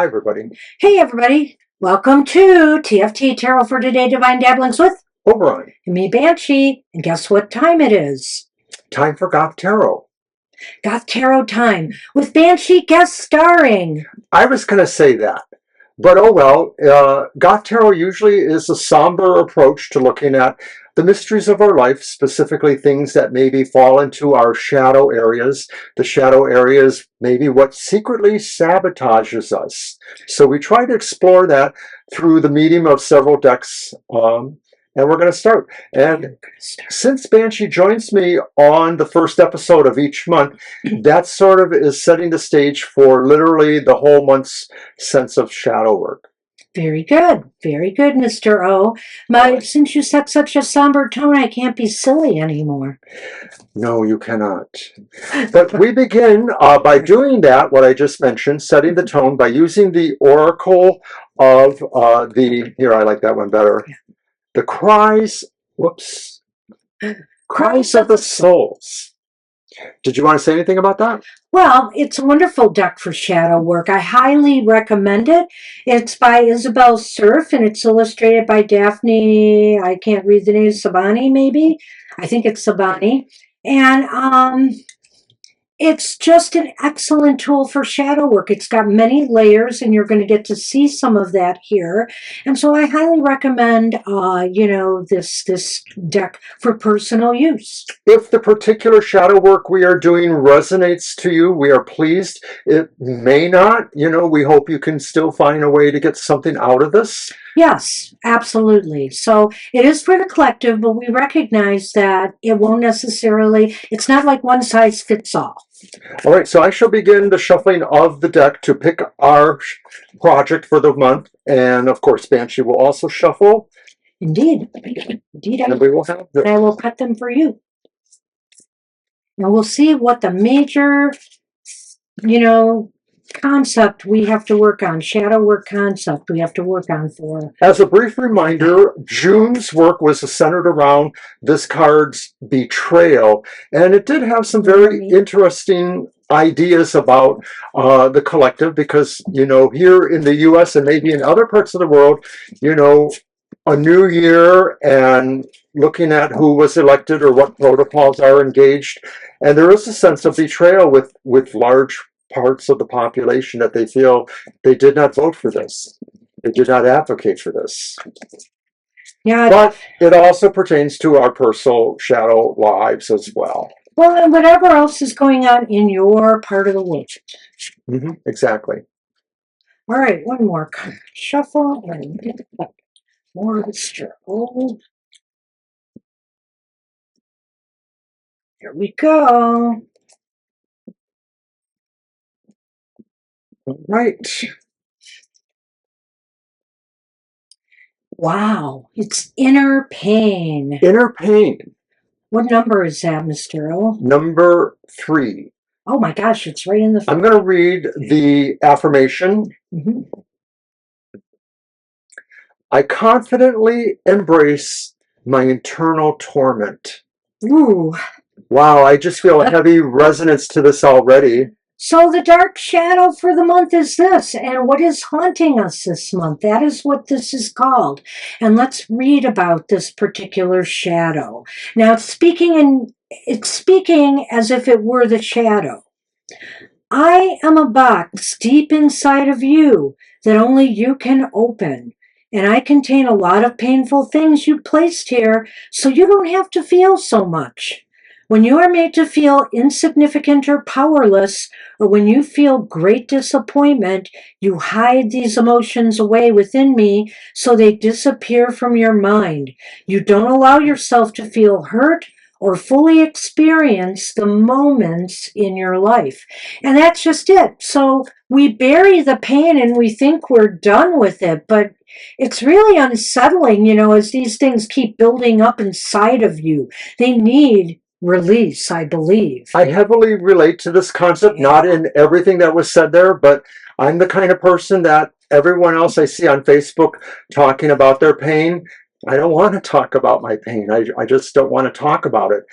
Hi, everybody. Hey, everybody. Welcome to TFT Tarot for Today Divine Dabblings with Oberon. me, Banshee. And guess what time it is? Time for Goth Tarot. Goth Tarot time with Banshee guest starring. I was going to say that, but oh well. Goth Tarot usually is a somber approach to looking at the mysteries of our life, specifically things that maybe fall into our shadow areas. The shadow areas maybe what secretly sabotages us. So we try to explore that through the medium of several decks. And we're going to start. And since Banshee joins me on the first episode of each month, that sort of is setting the stage for literally the whole month's sense of shadow work. Very good, Mr. O. Since you set such a somber tone, I can't be silly anymore. No, you cannot. But we begin by doing that, what I just mentioned, setting the tone by using the oracle of here, I like that one better. The Cries, Cries of the Souls. Did you want to say anything about that? Well, it's a wonderful deck for shadow work. I highly recommend it. It's by Isabel Surf, and it's illustrated by Daphne, I can't read the name, Sabani, maybe? I think it's Sabani. And it's just an excellent tool for shadow work. It's got many layers, and you're going to get to see some of that here. And so I highly recommend, this deck for personal use. If the particular shadow work we are doing resonates to you, we are pleased. It may not. We hope you can still find a way to get something out of this. Yes, absolutely. So it is for the collective, but we recognize that it won't necessarily, it's not like one size fits all. All right, so I shall begin the shuffling of the deck to pick our project for the month. And of course, Banshee will also shuffle. Indeed. And we will have this. I will cut them for you. And we'll see what the major, concept we have to work on, shadow work concept we have to work on for. As a brief reminder, June's work was centered around this card's betrayal, and it did have some very interesting ideas about the collective, because here in the US and maybe in other parts of the world, a new year and looking at who was elected or what protocols are engaged, and there is a sense of betrayal with large parts of the population that they feel they did not vote for this. They did not advocate for this. Yeah. But it also pertains to our personal shadow lives as well. Well, and whatever else is going on in your part of the world. Exactly. All right, one more shuffle and more stroke. Here we go. Right. Wow, it's inner pain. Inner pain. What number is that, Mr. O? Number 3. Oh my gosh, it's right in the... I'm going to read the affirmation. I confidently embrace my internal torment. Ooh. Wow, I just feel a heavy resonance to this already. So the dark shadow for the month is this, and what is haunting us this month? That is what this is called. And let's read about this particular shadow. Now it's speaking as if it were the shadow. I am a box deep inside of you that only you can open. And I contain a lot of painful things you placed here, so you don't have to feel so much. When you are made to feel insignificant or powerless, or when you feel great disappointment, you hide these emotions away within me so they disappear from your mind. You don't allow yourself to feel hurt or fully experience the moments in your life. And that's just it. So we bury the pain and we think we're done with it, but it's really unsettling, as these things keep building up inside of you. They need release, I believe. I heavily relate to this concept, not in everything that was said there, but I'm the kind of person that everyone else I see on Facebook talking about their pain, I don't want to talk about my pain. I just don't want to talk about it.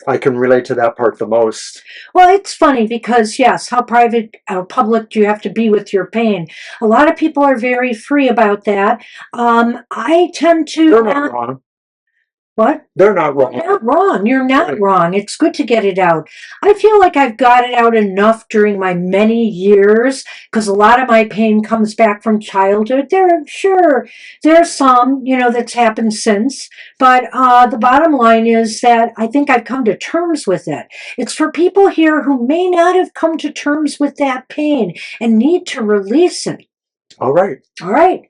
I can relate to that part the most. Well, it's funny because, yes, how private or public do you have to be with your pain? A lot of people are very free about that. I tend to They're not not. wrong. What? They're not You're wrong. not wrong. You're not Right. wrong. It's good to get it out. I feel like I've got it out enough during my many years because a lot of my pain comes back from childhood. There's some, that's happened since, but the bottom line is that I think I've come to terms with it. It's for people here who may not have come to terms with that pain and need to release it. All right. All right.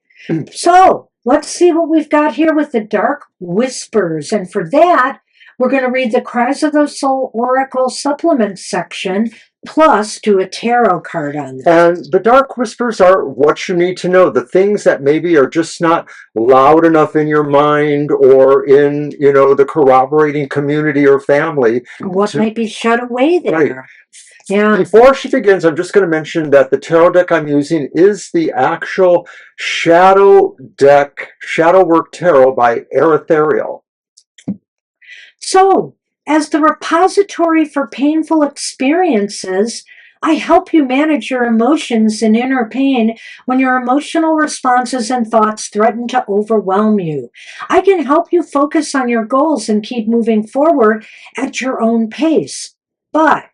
So let's see what we've got here with the Dark Whispers. And for that, we're going to read the Cries of the Soul Oracle supplement section, plus do a tarot card on this. And the dark whispers are what you need to know, the things that maybe are just not loud enough in your mind or in, the corroborating community or family. What might be shut away there? Right. Yeah. Before she begins, I'm just going to mention that the tarot deck I'm using is the actual Shadow deck, Shadow Work Tarot by Ethereal. So, as the repository for painful experiences, I help you manage your emotions and inner pain when your emotional responses and thoughts threaten to overwhelm you. I can help you focus on your goals and keep moving forward at your own pace. But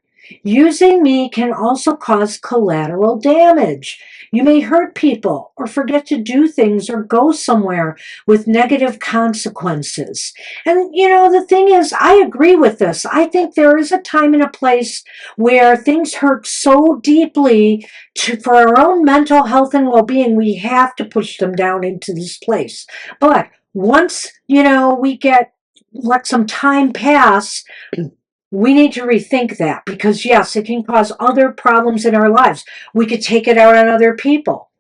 using me can also cause collateral damage. You may hurt people or forget to do things or go somewhere with negative consequences. And, the thing is, I agree with this. I think there is a time and a place where things hurt so deeply for our own mental health and well-being, we have to push them down into this place. But once, we let some time pass, we need to rethink that because, yes, it can cause other problems in our lives. We could take it out on other people,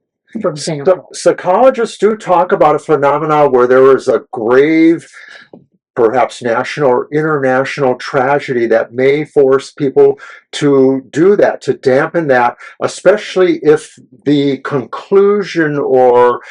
for example. Psychologists do talk about a phenomenon where there is a grave, perhaps national or international tragedy that may force people to do that, to dampen that, especially if the conclusion or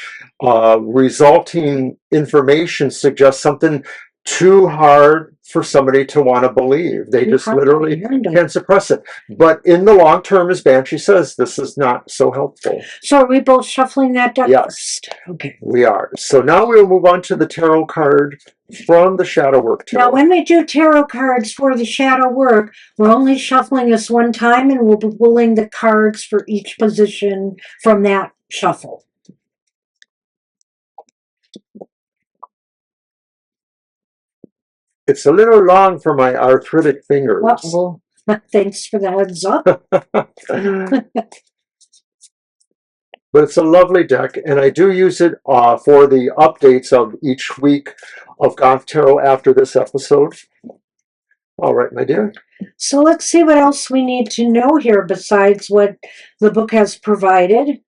resulting information suggests something too hard for somebody to want to believe. They just literally can suppress it. But in the long term, as Banshee says, this is not so helpful. So are we both shuffling that deck? Yes. Okay. We are. So now we'll move on to the tarot card from the Shadow Work Tarot. Now, when we do tarot cards for the Shadow Work, we're only shuffling this one time, and we'll be pulling the cards for each position from that shuffle. It's a little long for my arthritic fingers. Uh-oh. Thanks for the heads up. But it's a lovely deck, and I do use it for the updates of each week of Goth Tarot after this episode. All right, my dear. So let's see what else we need to know here besides what the book has provided.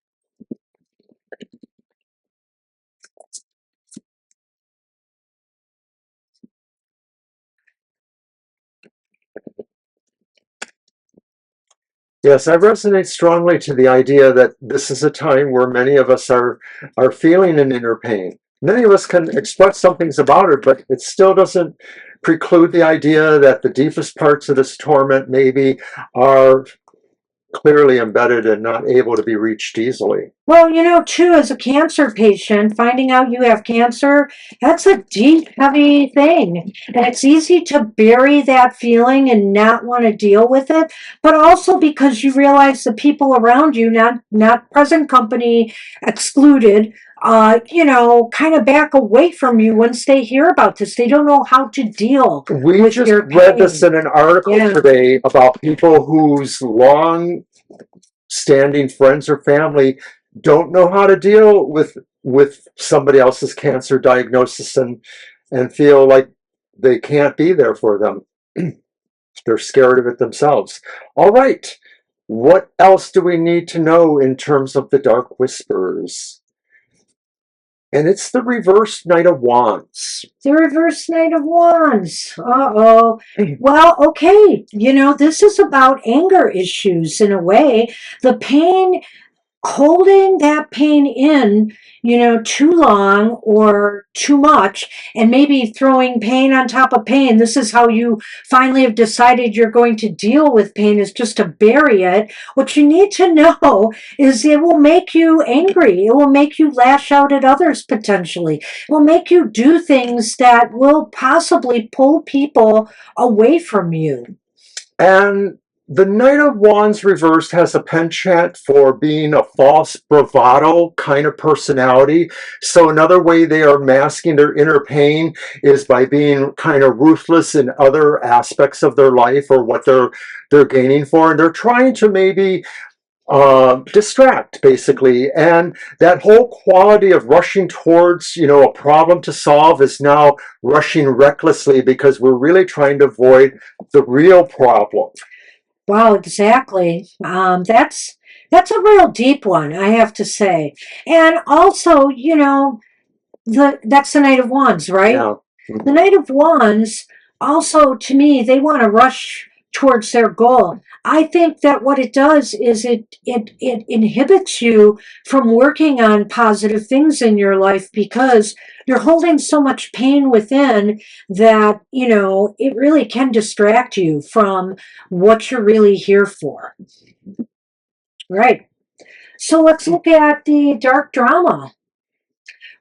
Yes, I resonate strongly to the idea that this is a time where many of us are feeling an inner pain. Many of us can express some things about it, but it still doesn't preclude the idea that the deepest parts of this torment maybe are clearly embedded and not able to be reached easily. Well, too, as a cancer patient, finding out you have cancer, that's a deep, heavy thing. And it's easy to bury that feeling and not want to deal with it, but also because you realize the people around you, not present company excluded, kind of back away from you once they hear about this. They don't know how to deal with just your read pain. this in an article today about people whose long-standing friends or family don't know how to deal with somebody else's cancer diagnosis and feel like they can't be there for them. They're scared of it themselves. All right. What else do we need to know in terms of the Dark Whispers? And it's the reverse Knight of Wands. The reverse Knight of Wands. Uh-oh. Well, okay. This is about anger issues in a way. The pain holding that pain in, too long or too much, and maybe throwing pain on top of pain. This is how you finally have decided you're going to deal with pain, is just to bury it. What you need to know is it will make you angry. It will make you lash out at others potentially. It will make you do things that will possibly pull people away from you. And the Knight of Wands reversed has a penchant for being a false bravado kind of personality. So another way they are masking their inner pain is by being kind of ruthless in other aspects of their life or what they're gaining for, and they're trying to maybe distract basically. And that whole quality of rushing towards a problem to solve is now rushing recklessly because we're really trying to avoid the real problem. Wow, exactly. That's a real deep one, I have to say. And also, that's the Knight of Wands, right? Yeah. The Knight of Wands, also, to me, they want to rush towards their goal. I think that what it does is it inhibits you from working on positive things in your life because you're holding so much pain within that, it really can distract you from what you're really here for. Right. So let's look at the dark drama,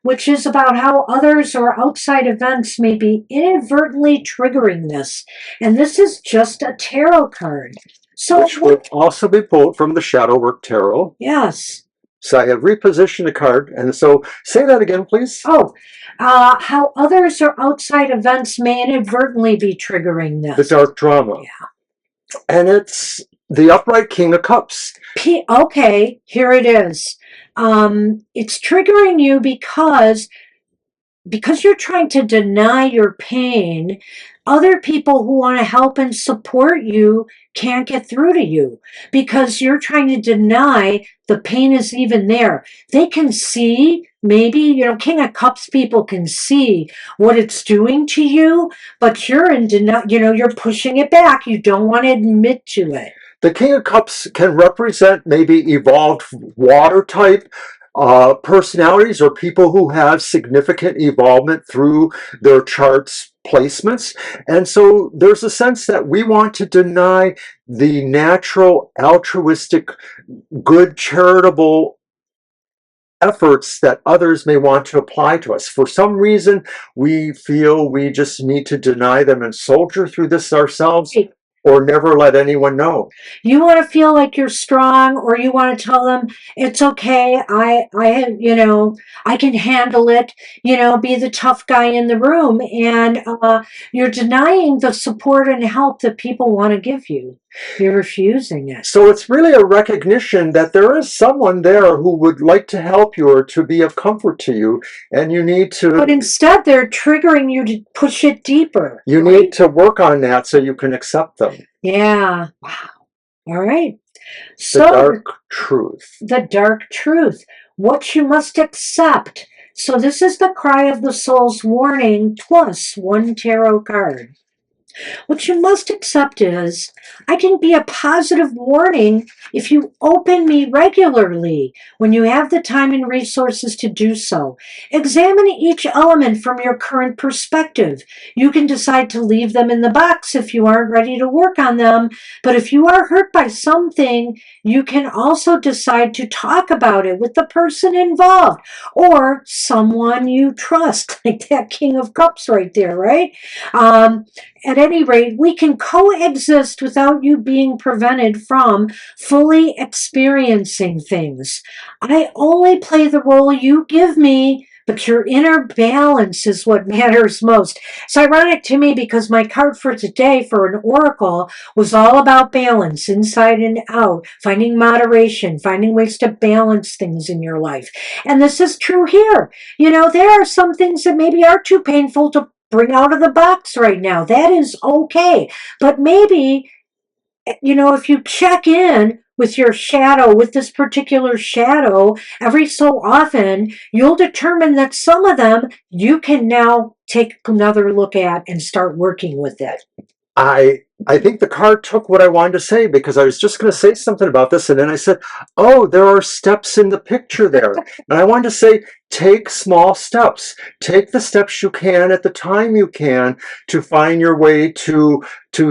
which is about how others or outside events may be inadvertently triggering this. And this is just a tarot card. So, Which will also be pulled from the Shadow Work Tarot. yes. So I have repositioned the card. And so say that again, please. Oh, how others or outside events may inadvertently be triggering The this. dark drama. Yeah. And it's the upright King of Cups. Okay, here it is. It's triggering you because you're trying to deny your pain, other people who want to help and support you can't get through to you because you're trying to deny the pain is even there. They can see, maybe, King of Cups people can see what it's doing to you, but you're in denial, you're pushing it back. You don't want to admit to it. The King of Cups can represent maybe evolved water type personalities or people who have significant evolvement through their charts placements. And so there's a sense that we want to deny the natural, altruistic, good, charitable efforts that others may want to apply to us. For some reason, we feel we just need to deny them and soldier through this ourselves. Or never let anyone know. You want to feel like you're strong, or you want to tell them it's okay. I can handle it. Be the tough guy in the room, and you're denying the support and help that people want to give you. You're refusing it. So it's really a recognition that there is someone there who would like to help you or to be of comfort to you, and you need to. But instead, they're triggering you to push it deeper. You need to work on that so you can accept them. Yeah. Wow. All right. So the dark truth. The dark truth. What you must accept. So this is the Cry of the Soul's warning plus one tarot card. What you must accept is, I can be a positive warning if you open me regularly when you have the time and resources to do so. Examine each element from your current perspective. You can decide to leave them in the box if you aren't ready to work on them, but if you are hurt by something, you can also decide to talk about it with the person involved or someone you trust, like that King of Cups right there, right? At any rate, we can coexist without you being prevented from fully experiencing things. I only play the role you give me, but your inner balance is what matters most. It's ironic to me because my card for today for an oracle was all about balance, inside and out, finding moderation, finding ways to balance things in your life. And this is true here. There are some things that maybe are too painful to bring out of the box right now. That is okay. But maybe, if you check in with your shadow, with this particular shadow, every so often, you'll determine that some of them you can now take another look at and start working with it. I I think the card took what I wanted to say because I was just going to say something about this. And then I said, oh, there are steps in the picture there. And I wanted to say, take small steps. Take the steps you can at the time you can to find your way to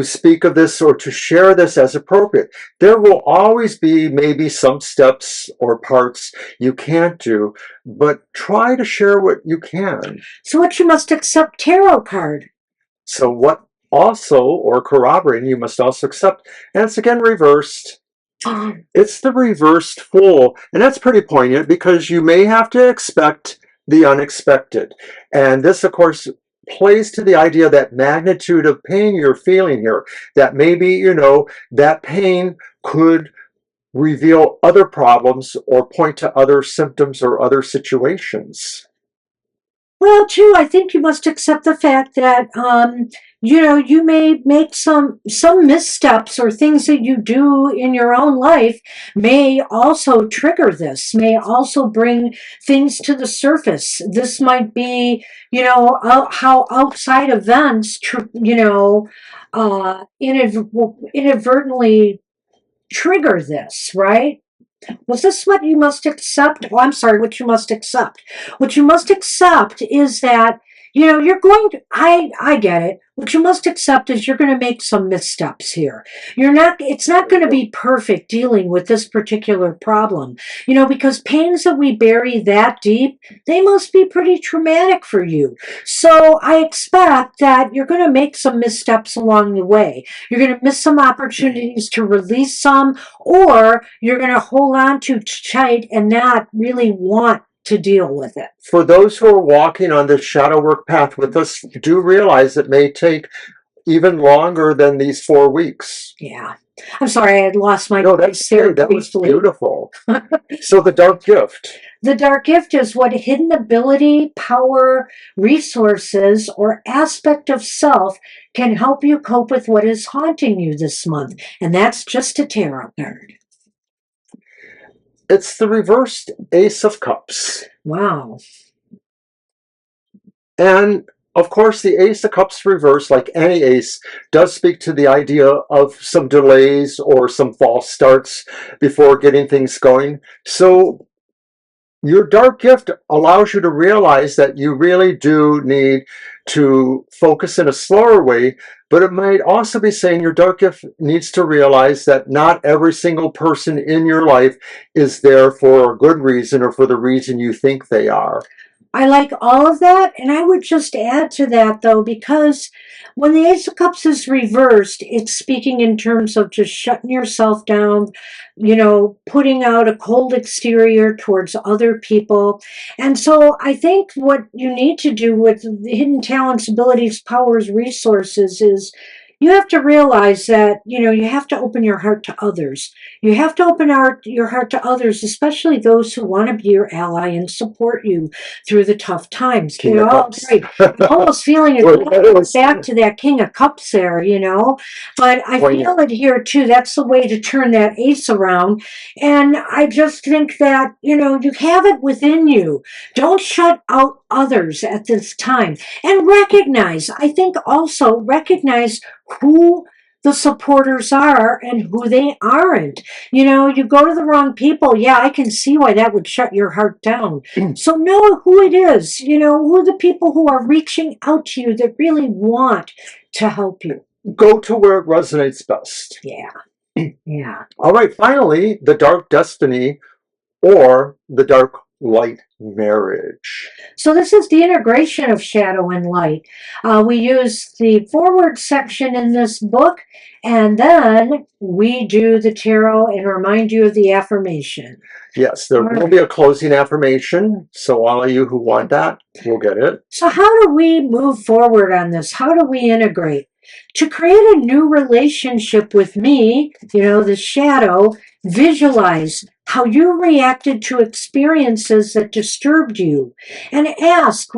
speak of this or to share this as appropriate. There will always be maybe some steps or parts you can't do, but try to share what you can. So what you must accept tarot card. So what also, or corroborating, you must also accept, and it's again reversed. It's the reversed Fool, and that's pretty poignant because you may have to expect the unexpected. And this, of course, plays to the idea that magnitude of pain you're feeling here, that maybe, that pain could reveal other problems or point to other symptoms or other situations. Well, too, I think you must accept the fact that you may make some missteps or things that you do in your own life may also trigger this, may also bring things to the surface. This might be, how outside events, inadvertently trigger this, right? Was this what you must accept? Oh, I'm sorry, what you must accept. What you must accept is that, you're going to, I get it. What you must accept is you're going to make some missteps here. It's not going to be perfect dealing with this particular problem, because pains that we bury that deep, they must be pretty traumatic for you. So I expect that you're going to make some missteps along the way. You're going to miss some opportunities to release some, or you're going to hold on too tight and not really want to deal with it. For those who are walking on this shadow work path with us, do realize it may take even longer than these 4 weeks. Yeah. I'm sorry, I had lost my voice there. That was beautiful. So the dark gift. The dark gift is what hidden ability, power, resources, or aspect of self can help you cope with what is haunting you this month. And that's just a tarot card. It's the reversed Ace of Cups. Wow. And of course, the Ace of Cups reverse, like any ace, does speak to the idea of some delays or some false starts before getting things going. So your dark gift allows you to realize that you really do need to focus in a slower way, but it might also be saying your dark gift needs to realize that not every single person in your life is there for a good reason or for the reason you think they are. I like all of that, and I would just add to that, though, because when the Ace of Cups is reversed, it's speaking in terms of just shutting yourself down, putting out a cold exterior towards other people. And so I think what you need to do with the hidden talents, abilities, powers, resources is you have to realize that, you have to open your heart to others. You have to open your heart to others, especially those who want to be your ally and support you through the tough times. King of Cups. Great. I'm almost feeling it back to that King of Cups there, But I feel it here too. That's the way to turn that ace around. And I just think that, you have it within you. Don't shut out others at this time. And I think also recognize who the supporters are and who they aren't. You go to the wrong people. Yeah, I can see why that would shut your heart down. So know who it is, who are the people who are reaching out to you that really want to help you. Go to where it resonates best. Yeah. Yeah. All right, finally, the dark destiny or the dark light marriage. So this is the integration of shadow and light. We use the forward section in this book, and then we do the tarot and remind you of the affirmation. Yes, there will be a closing affirmation, so all of you who want that will get it. So how do we move forward on this? How do we integrate? To create a new relationship with me, the shadow, visualize how you reacted to experiences that disturbed you, and ask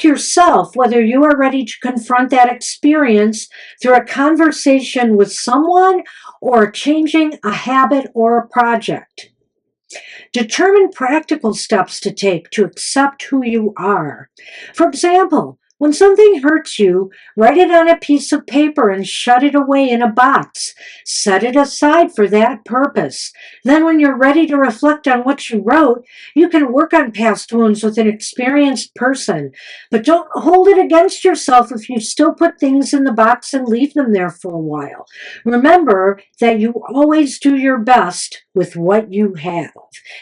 yourself whether you are ready to confront that experience through a conversation with someone or changing a habit or a project. Determine practical steps to take to accept who you are. For example, When something hurts you, write it on a piece of paper and shut it away in a box. Set it aside for that purpose. Then when you're ready to reflect on what you wrote, you can work on past wounds with an experienced person. But don't hold it against yourself if you still put things in the box and leave them there for a while. Remember that you always do your best with what you have.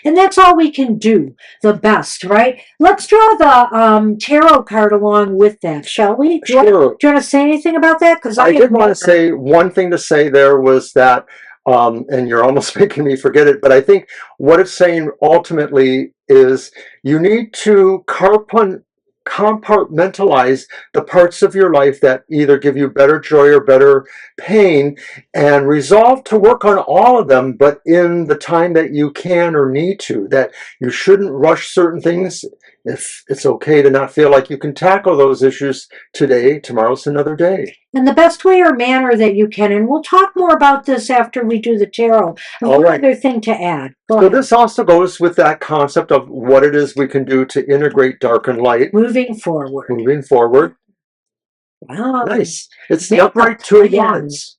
And that's all we can do, the best, right? Let's draw the tarot card along with that, shall we? Sure. Do you want to say anything about that? Because I did want to say one thing to say there was that, and you're almost making me forget it, but I think what it's saying ultimately is you need to compartmentalize the parts of your life that either give you better joy or better pain, and resolve to work on all of them, but in the time that you can or need to, that you shouldn't rush certain things. If it's okay to not feel like you can tackle those issues today, tomorrow's another day. in the best way or manner that you can. And we'll talk more about this after we do the tarot. And All one right. other thing to add. Go So ahead. this also goes with that concept of what it is we can do to integrate dark and light Moving forward. moving forward. Wow. Nice. It's the Make a upright two of plan. wands.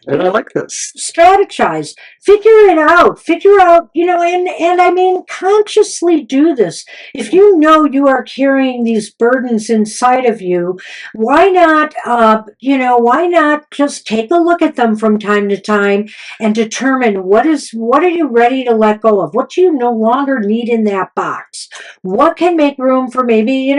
And I like this. Strategize, figure it out, and I mean, consciously do this. If you know you are carrying these burdens inside of you, why not, why not just take a look at them from time to time and determine what are you ready to let go of? What do you no longer need in that box? What can make room for maybe,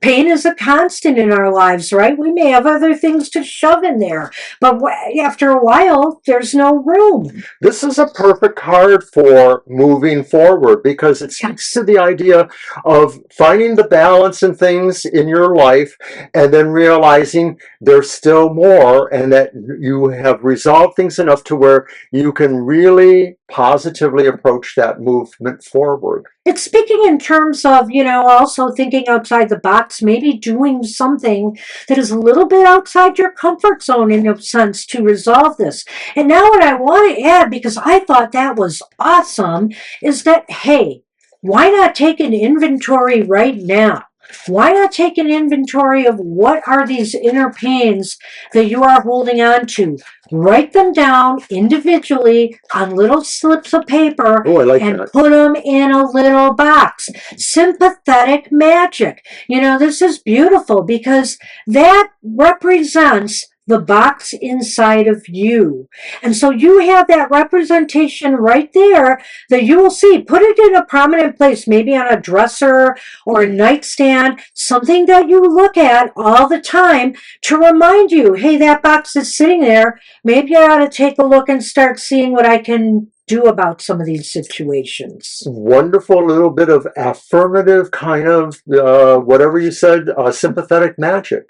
pain is a constant in our lives, right? We may have other things to shove in there, but after a while, there's no room. This is a perfect card for moving forward because it speaks to the idea of finding the balance in things in your life and then realizing there's still more and that you have resolved things enough to where you can really positively approach that movement forward. It's speaking in terms of, also thinking outside the box, maybe doing something that is a little bit outside your comfort zone in a sense to resolve this. And now what I want to add, because I thought that was awesome, is that, hey, why not take an inventory right now? Why not take an inventory of what are these inner pains that you are holding on to? Write them down individually on little slips of paper and put them in a little box. Sympathetic magic. This is beautiful because that represents the box inside of you. And so you have that representation right there that you will see. Put it in a prominent place, maybe on a dresser or a nightstand, something that you look at all the time to remind you, hey, that box is sitting there. Maybe I ought to take a look and start seeing what I can do about some of these situations. Wonderful little bit of affirmative kind of, whatever you said, sympathetic magic.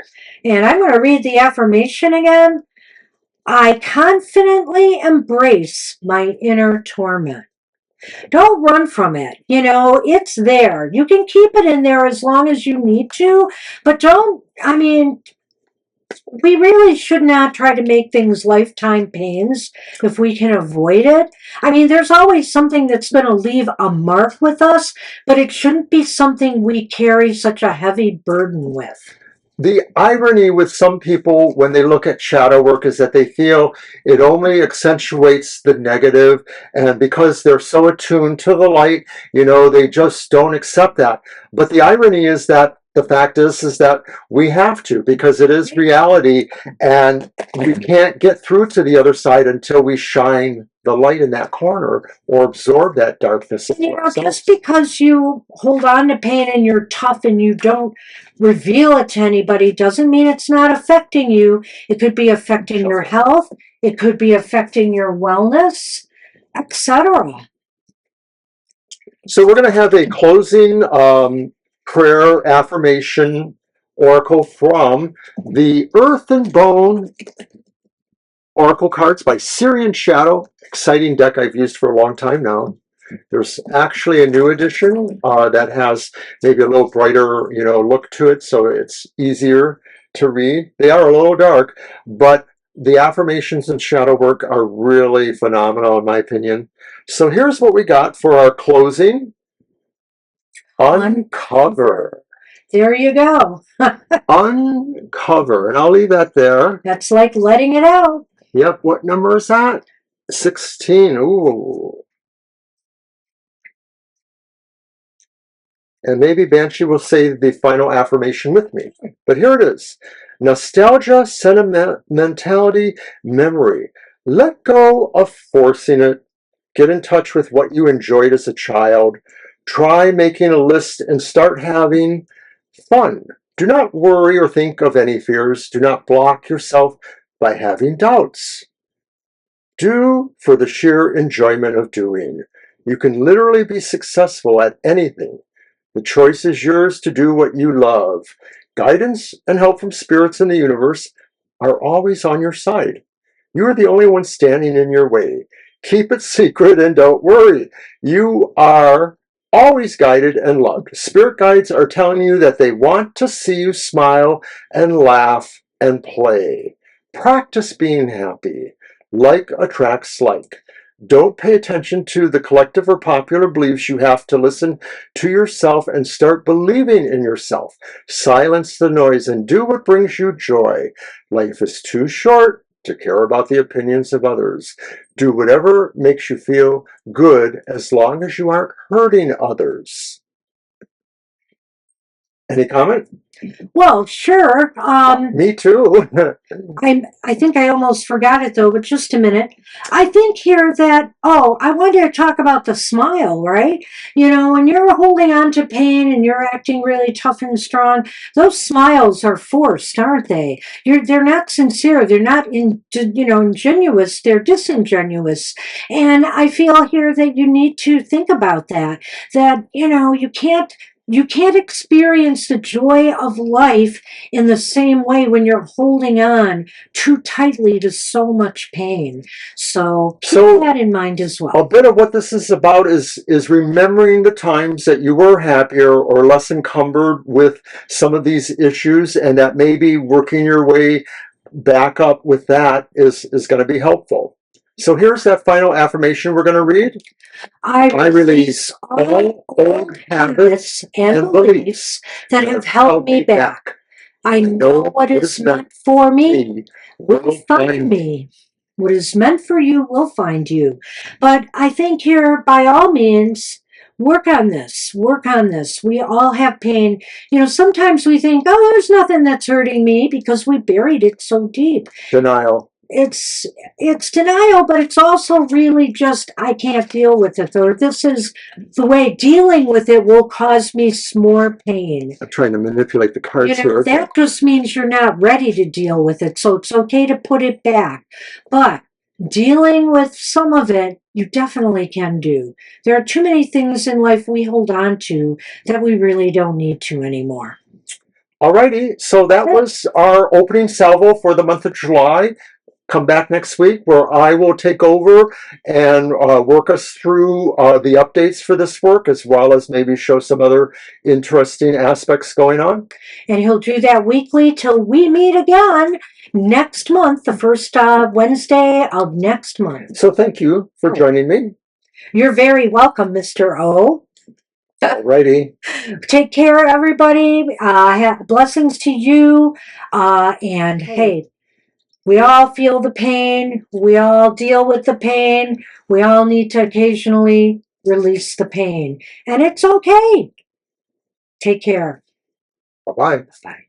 And I'm going to read the affirmation again. I confidently embrace my inner torment. Don't run from it. It's there. You can keep it in there as long as you need to, but we really should not try to make things lifetime pains if we can avoid it. There's always something that's going to leave a mark with us, but it shouldn't be something we carry such a heavy burden with. The irony with some people when they look at shadow work is that they feel it only accentuates the negative, and because they're so attuned to the light, they just don't accept that. But the irony is that the fact is that we have to, because it is reality, and we can't get through to the other side until we shine the light in that corner or absorb that darkness. Just because you hold on to pain and you're tough and you don't reveal it to anybody doesn't mean it's not affecting you. It could be affecting your health. It could be affecting your wellness, etc. So we're going to have a closing prayer affirmation oracle from the Earth and Bone Oracle cards by Syrian Shadow. Exciting deck I've used for a long time now. There's actually a new edition that has maybe a little brighter, look to it, so it's easier to read. They are a little dark, but the affirmations and shadow work are really phenomenal in my opinion. So here's what we got for our closing. Uncover. There you go. Uncover. And I'll leave that there. That's like letting it out. Yep. What number is that? 16. Ooh. And maybe Banshee will say the final affirmation with me. But here it is. Nostalgia, sentimentality, memory. Let go of forcing it. Get in touch with what you enjoyed as a child. Try making a list and start having fun. Do not worry or think of any fears. Do not block yourself by having doubts. Do for the sheer enjoyment of doing. You can literally be successful at anything. The choice is yours to do what you love. Guidance and help from spirits in the universe are always on your side. You are the only one standing in your way. Keep it secret and don't worry. You are always guided and loved. Spirit guides are telling you that they want to see you smile and laugh and play. Practice being happy. Like attracts like. Don't pay attention to the collective or popular beliefs. You have to listen to yourself and start believing in yourself. Silence the noise and do what brings you joy. Life is too short to care about the opinions of others. Do whatever makes you feel good as long as you aren't hurting others. Any comment? Well, sure. Me too. I think I almost forgot it though, but just a minute. I think here that, I wanted to talk about the smile, right? You know, when you're holding on to pain and you're acting really tough and strong, those smiles are forced, aren't they? They're not sincere. They're not ingenuous. They're disingenuous. And I feel here that you need to think about that, you can't experience the joy of life in the same way when you're holding on too tightly to so much pain. So keep that in mind as well. A bit of what this is about is remembering the times that you were happier or less encumbered with some of these issues, and that maybe working your way back up with that is going to be helpful. So here's that final affirmation we're going to read. I release all old habits and beliefs that have held me back. I know what is meant for me will find me. What is meant for you will find you. But I think here, by all means, work on this. Work on this. We all have pain. You know, sometimes we think, there's nothing that's hurting me because we buried it so deep. Denial. It's denial, but it's also really just, I can't deal with it. Or this is the way dealing with it will cause me more pain. I'm trying to manipulate the cards here. That just means you're not ready to deal with it. So it's okay to put it back. But dealing with some of it, you definitely can do. There are too many things in life we hold on to that we really don't need to anymore. Alrighty, so that was our opening salvo for the month of July. Come back next week where I will take over and work us through the updates for this work, as well as maybe show some other interesting aspects going on. And he'll do that weekly till we meet again next month, the first Wednesday of next month. So thank you for joining me. You're very welcome, Mr. O. Alrighty. Take care, everybody. Blessings to you. And hey, we all feel the pain. We all deal with the pain. We all need to occasionally release the pain. And it's okay. Take care. Bye-bye. Bye.